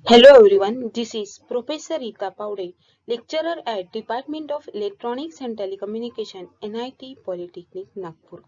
Hello everyone, this is Professor Rita Paude, lecturer at Department of Electronics and Telecommunication, NIT Polytechnic, Nagpur.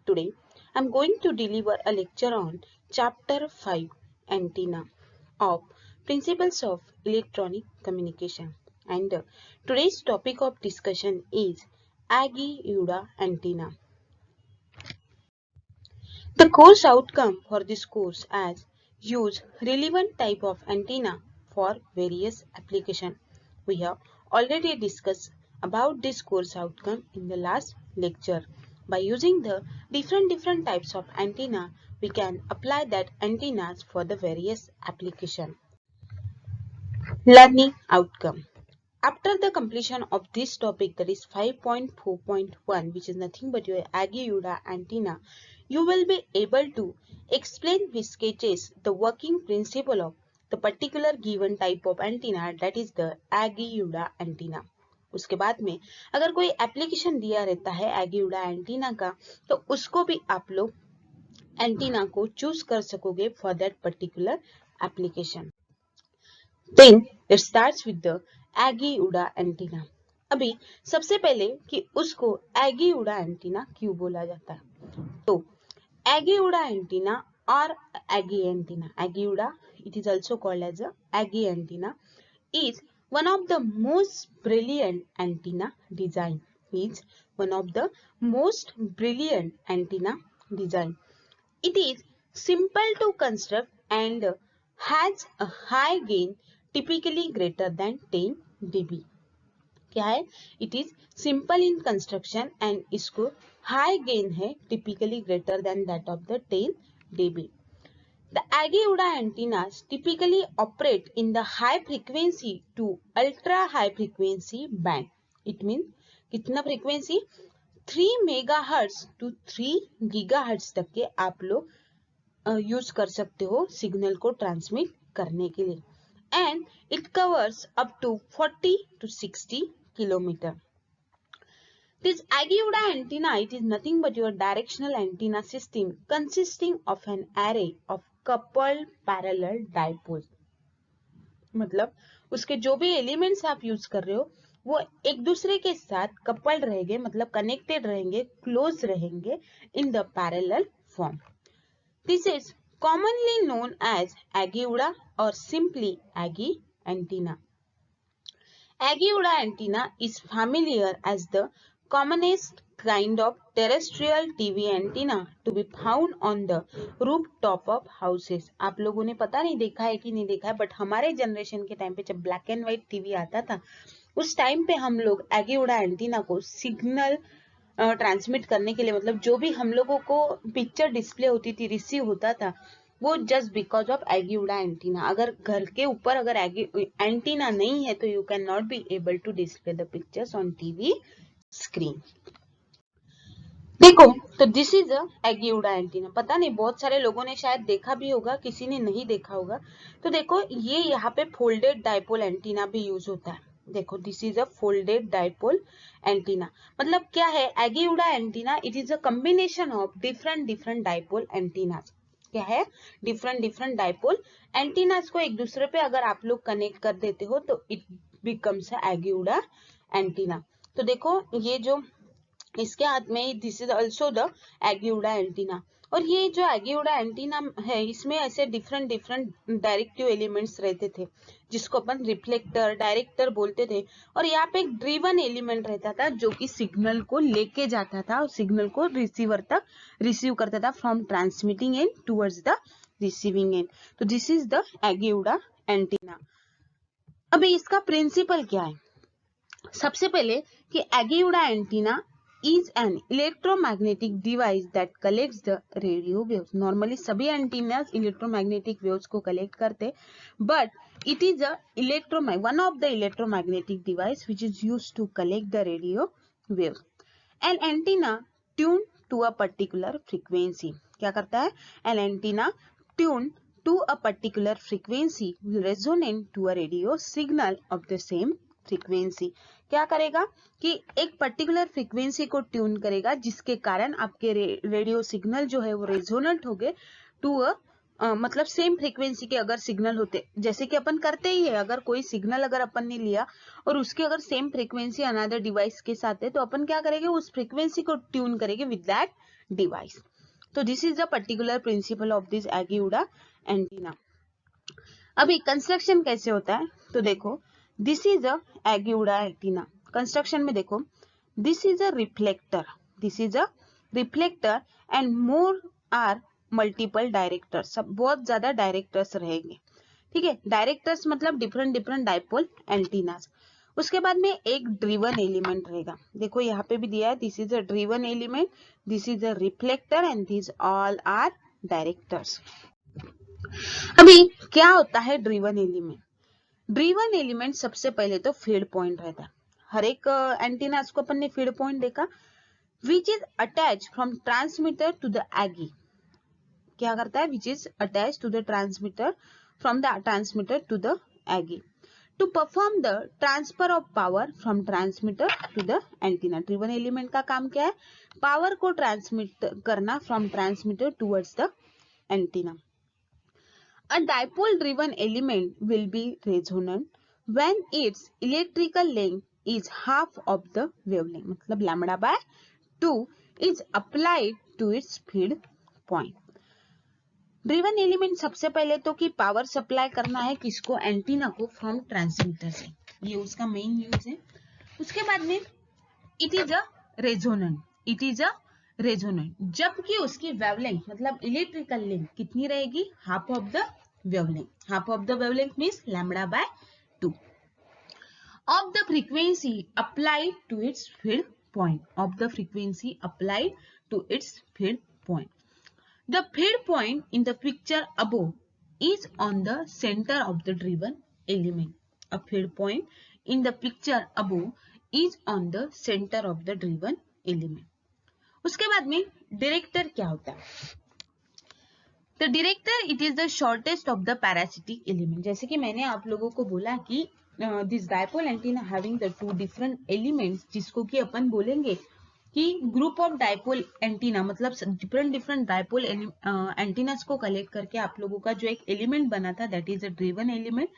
Today, I am going to deliver a lecture on Chapter 5, Antenna of Principles of Electronic Communication. And today's topic of discussion is Aggie-Uda antenna. The course outcome for this course as use relevant type of antenna for various application. We have already discussed about this course outcome in the last lecture. By using the different types of antenna, we can apply that antennas for the various application. Learning outcome. After the completion of this topic, that is 5.4.1, which is nothing but your Aggie-Uda antenna, you will be able to explain with sketches the working principle of the particular given type of antenna, that is the Aggie-Uda antenna. उसके बाद में अगर कोई application दिया रहता है Aggie-Uda antenna का, तो उसको भी आप लोग एंटीना को चूज कर सकोगे for that particular application. Then it starts with the Aggie-Uda antenna. अभी सबसे पहले कि उसको Aggie-Uda antenna क्यों बोला जाता है, तो Aggie-Uda antenna or Aggie antenna, Aggie-Uda, it is also called as a Aggie antenna, is one of the most brilliant antenna design. Is one of the most brilliant antenna design. It is simple to construct and has a high gain typically greater than 10 dB. क्या है? It is simple in construction and इसको high gain है typically greater than that of the 10 dB. The Aggie-Uda antennas typically operate in the high frequency to ultra high frequency band. It means कितना frequency? 3 megahertz to 3 gigahertz तक के आप लोग use कर सकते हो सिग्नल को ट्रांसमिट करने के लिए. And it covers up to 40 to 60 kilometer. This Aggie-Uda antenna, it is nothing but your directional antenna system consisting of an array of coupled parallel dipoles. मतलब उसके जो भी एलिमेंट्स आप यूज कर रहे हो वो एक दूसरे के साथ कपल्ड रहेंगे, मतलब कनेक्टेड रहेंगे, क्लोज रहेंगे in the parallel form. This is commonly known as Aggie-Uda or simply Aggie antenna. Aggie-Uda antenna is familiar as the commonest kind of terrestrial TV antenna to be found on the rooftop of houses. आप लोगों ने पता नहीं देखा है कि नहीं देखा है, बट हमारे जनरेशन के टाइम पे जब ब्लैक एंड व्हाइट टीवी आता था उस टाइम पे हम लोग Aggie-Uda एंटीना को सिग्नल ट्रांसमिट करने के लिए, मतलब जो भी हम लोगों को पिक्चर डिस्प्ले होती थी, रिसीव होता था, वो just because of Aggie-Uda antenna. अगर घर के ऊपर अगर एंटीना नहीं है तो you can not be able to display the pictures on TV screen. देखो तो this is a Aggie-Uda antenna. पता नहीं बहुत सारे लोगों ने शायद देखा भी होगा, किसी ने नहीं देखा होगा. तो देखो ये यहाँ पे फोल्डेड डाइपोल एंटीना भी यूज होता है. देखो this is a folded dipole antenna. मतलब क्या है Aggie-Uda antenna? It is a combination of different dipole antennas. क्या है? डिफरेंट डाइपोल एंटीनास को एक दूसरे पे अगर आप लोग कनेक्ट कर देते हो तो it becomes a Aggie-Uda antenna. तो देखो ये जो इसके हाथ में, this is also the Aggie-Uda antenna. और ये जो Aggie-Uda एंटीना है इसमें ऐसे डिफरेंट डायरेक्टिव एलिमेंट्स रहते थे जिसको अपन रिफ्लेक्टर, डायरेक्टर बोलते थे. और यहाँ पे एक ड्रिवन एलिमेंट रहता था जो कि सिग्नल को लेके जाता था और सिग्नल को रिसीवर तक रिसीव करता था from transmitting end towards the receiving end. तो this is the Aggie-Uda antenna. अभी इसका प्रिंसिपल क्या है? सबसे पहले कि Aggie-Uda antenna is an electromagnetic device that collects the radio waves. Normally सभी एंटीनास इलेक्ट्रोमैग्नेटिक वेव्स को कलेक्ट करते, but it is a one of the electromagnetic device which is used to collect the radio waves. An antenna tuned to a particular frequency. क्या करता है? An antenna tuned to a particular frequency will resonate to a radio signal of the same frequency. क्या करेगा कि एक particular frequency को tune करेगा जिसके कारण आपके रेडियो सिग्नल जो है वो रेजोनेट हो गए टू अ मतलब सेम फ्रीक्वेंसी के अगर सिग्नल होते, जैसे कि अपन करते ही है, अगर कोई सिग्नल अगर अपन ने लिया और उसकी अगर सेम फ्रीक्वेंसी अनदर डिवाइस के साथ है, तो अपन क्या करेंगे, उस फ्रीक्वेंसी को ट्यून करेंगे विद दैट डिवाइस. तो this is the particular principle of this Yagi Uda antenna. अभी कंस्ट्रक्शन कैसे होता है, तो देखो, this is a Yagi Uda antenna. Construction में देखो, this is a reflector, this is a reflector and more are multiple directors. सब बहुत ज्यादा डायरेक्टर्स रहेंगे. ठीक है, डायरेक्टर्स मतलब डिफरेंट डिफरेंट डाइपोल एंटीनास. उसके बाद में एक ड्रिवन एलिमेंट रहेगा. देखो यहाँ पे भी दिया है, this is a driven element, this is a reflector and this all are directors. अभी क्या होता है ड्रिवन एलिमेंट? ड्रिवन एलिमेंट सबसे पहले तो फीड पॉइंट रहता है. हर एक एंटीनास को अपन ने फीड पॉइंट देखा, which is attach from transmitter to the Yagi. क्या करता है, which is attach to the transmitter from the transmitter to the Yagi to perform the transfer of power from transmitter to the antenna. Driven element का काम क्या है, power को transmit करना from transmitter towards the antenna. A dipole driven element will be resonant when its electrical length is half of the wavelength. मतलब lambda by 2 is applied to its feed point. Driven element सबसे पहले तो कि power supply करना है किसको, antenna को, from transmitter से. ये उसका मेन यूज है. उसके बाद में it is a resonant, it is a resonant, जबकि उसकी वेवलेंथ मतलब इलेक्ट्रिकल लेंथ कितनी रहेगी, half of the wavelength. Half of the wavelength means lambda by 2 of the frequency applied to its feed point, of the frequency applied to its feed point. The feed point in the picture above is on the center of the driven element. A feed point in the picture above is on the center of the driven element. उसके बाद में director क्या होता है? The director it is the shortest of the parasitic element. जैसे कि मैंने आप लोगों को बोला कि this dipole antenna having the two different elements, जिसको कि अपन बोलेंगे कि ग्रुप ऑफ डाइपोल एंटीना, मतलब डिफरेंट डिफरेंट डाइपोल एंटीनास को कलेक्ट करके आप लोगों का जो एक एलिमेंट बना था, that is a driven element.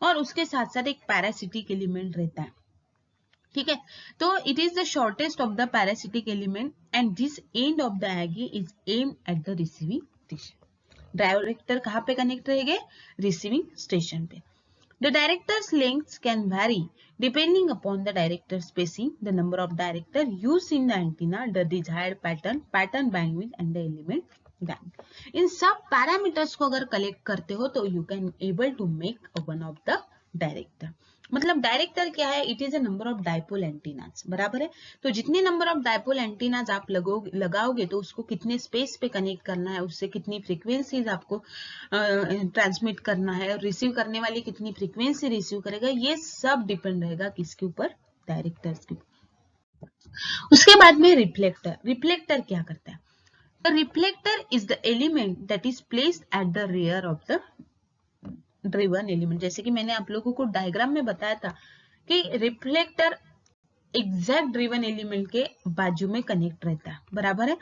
और उसके साथ साथ एक पैरासिटिक एलिमेंट रहता है. ठीक है, तो it is the shortest of the parasitic element and this end of the Yagi is aimed at the receiving station. Director कहाँ पे कनेक्ट रहेंगे, रिसीविंग स्टेशन पे. The director's lengths can vary depending upon the director spacing, the number of director used in the antenna, the desired pattern, pattern bandwidth and the element band. इन सब parameters को अगर collect करते हो तो you can able to make one of the director. मतलब director क्या है, it is a number of dipole antennas. बराबर है, तो जितने नंबर ऑफ डाइपोल एंटीनास आप लगाओगे तो उसको कितने स्पेस पे कनेक्ट करना है, उससे कितनी फ्रीक्वेंसीज आपको ट्रांसमिट करना है, रिसीव करने वाली कितनी फ्रीक्वेंसी रिसीव करेगा, ये सब डिपेंड रहेगा किसके ऊपर, डायरेक्टर्स के ऊपर. उसके बाद में रिफ्लेक्टर. रिफ्लेक्टर क्या करता है, the reflector is the element that is placed at the rear of the driven element. जैसे कि मैंने आप लोगों को डायग्राम में बताया था कि रिफ्लेक्टर एग्जैक्ट ड्रिवन एलिमेंट के बाजू में कनेक्ट रहता है. बराबर है.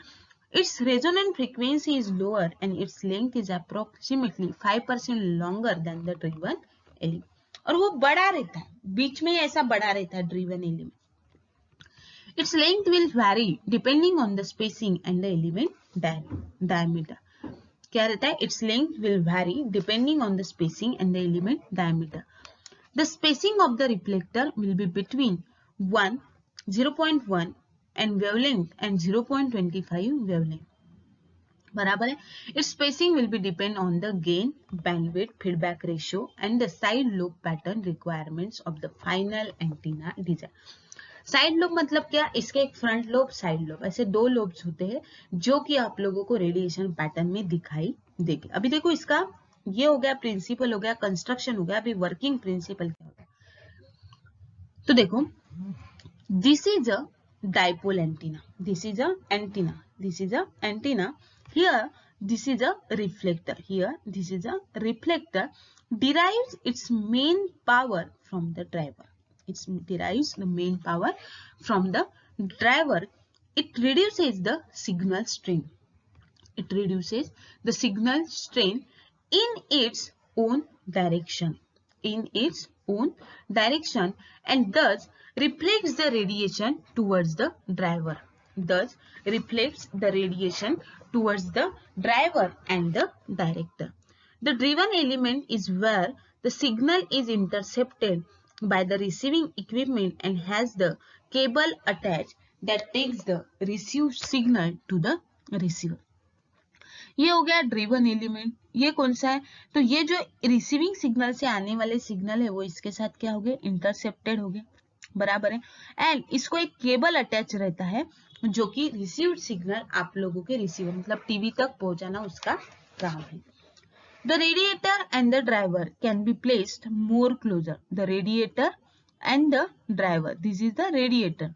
It's resonant frequency is lower and its length is approximately 5% longer than the driven element. और वो बड़ा रहता है, बीच में ऐसा बड़ा रहता है driven element. Its length will vary depending on the spacing and the element diameter. क्या रहता है, its length will vary depending on the spacing and the element diameter. The spacing of the reflector will be between 0.1 and wavelength and 0.25 wavelength. बराबर है. Its spacing will be depend on the gain, bandwidth, feedback ratio and the side lobe pattern requirements of the final antenna design. Side lobe मतलब क्या, इसके एक front lobe, side lobe, ऐसे दो lobes होते हैं जो कि आप लोगों को रेडिएशन पैटर्न में दिखाई देगी. अभी देखो इसका ये हो गया, प्रिंसिपल हो गया, कंस्ट्रक्शन हो गया. अभी वर्किंग प्रिंसिपल क्या होता है, तो देखो, this is a dipole antenna, this is a antenna, this is a antenna. Here this is a reflector, here this is a reflector. derives its main power from the driver. It derives the main power from the driver. It reduces the signal strain. It reduces the signal strain in its own direction, and thus reflects the radiation towards the driver. Thus reflects the radiation towards the driver and the director. The driven element is where the signal is intercepted by the receiving equipment and has the cable attached that takes the received signal to the receiver. ये हो गया driven element. ये कौन सा है? तो ये जो रिसीविंग सिग्नल से आने वाले सिग्नल है वो इसके साथ क्या हो गए? इंटरसेप्टेड हो गए. बराबर है. एंड इसको एक केबल अटैच रहता है जो कि रिसीव्ड सिग्नल आप लोगों के रिसीवर मतलब टीवी तक पहुंचाना उसका काम है. The radiator and the driver can be placed more closer. The radiator and the driver. This is the radiator.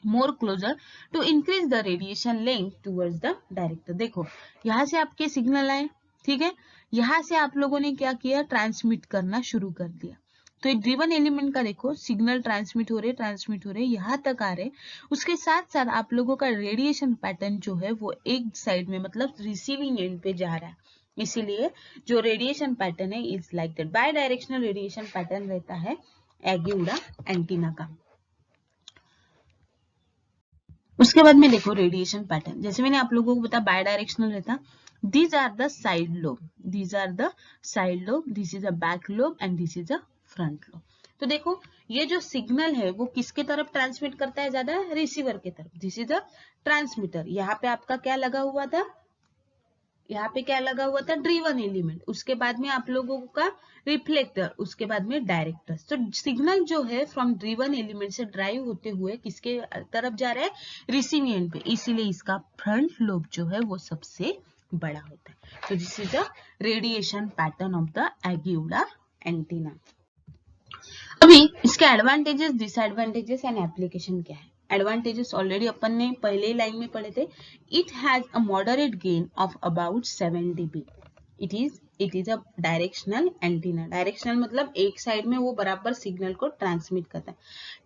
More closer to increase the radiation length towards the director. देखो यहाँ से आपके सिग्नल आए, ठीक है, यहाँ से आप लोगों ने क्या किया? ट्रांसमिट करना शुरू कर दिया. तो एक ड्रिवन एलिमेंट का देखो सिग्नल ट्रांसमिट हो रहे यहाँ तक आ रहे. उसके साथ साथ आप लोगों का रेडिएशन पैटर्न जो है वो एक साइड में मतलब रिसीविंग एंड पे जा रहा है. इसीलिए जो रेडिएशन पैटर्न है is like that. Bidirectional radiation pattern रहता है एगी-उड़ा एंटीना का. उसके बाद में देखो रेडिएशन पैटर्न, जैसे मैंने आप लोगों को बताया बाय डायरेक्शनल रहता. These are the side lobe, this is a back lobe and this is a front lobe. तो देखो ये जो सिग्नल है वो किसके तरफ ट्रांसमिट करता है ज्यादा? रिसीवर के तरफ. This is a transmitter. यहाँ पे आपका क्या लगा हुआ था? Driven element. उसके बाद में आप लोगों का रिफ्लेक्टर, उसके बाद में डायरेक्टर. तो सिग्नल जो है फ्रॉम ड्रिवन एलिमेंट से ड्राइव होते हुए किसके तरफ जा रहा है? रिसीविंग एंड पे. इसीलिए इसका फ्रंट लोब जो है वो सबसे बड़ा होता है. तो this is the radiation pattern of the Yagi Uda antenna. अभी इसके एडवांटेजेस, डिसएडवांटेजेस एंड एप्लीकेशन क्या है? एडवांटेजेस ऑलरेडी अपन ने पहले ही लाइन में पढ़े थे. It has a moderate gain of about 7 dB. It is a directional antenna. Directional मतलब एक साइड में वो बराबर सिग्नल को ट्रांसमिट करता है.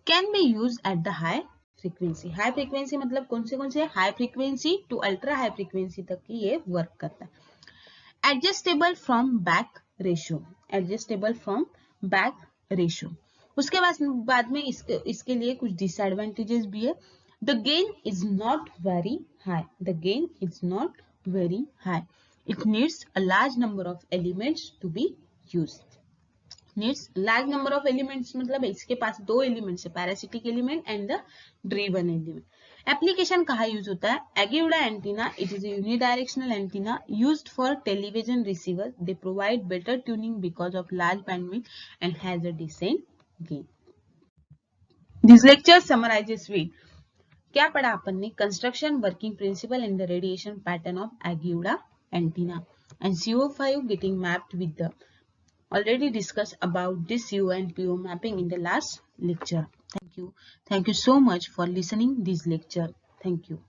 Can be use at the high frequency. High frequency मतलब कौन से high frequency to ultra high frequency तक की ये वर्क करता है. Adjustable from back ratio. उसके बाद में इसके लिए कुछ डिसएडवांटेजेस भी है. The gain is not very high. It needs a large number of elements to be used. Large number of elements मतलब इसके पास 2 एलिमेंट्स है, parasitic element and the driven element. Application कहाँ यूज होता है? Yagi Uda antenna. It is a unidirectional antenna used for television receivers. They provide better tuning because of large bandwidth and has a decent gain. This lecture summarizes with क्या पढ़ा अपन ने? Construction, working principle and the radiation pattern of Yagi Uda antenna and CO5 getting mapped with the already discussed about this CO and PO mapping in the last lecture. Thank you so much for listening this lecture. Thank you.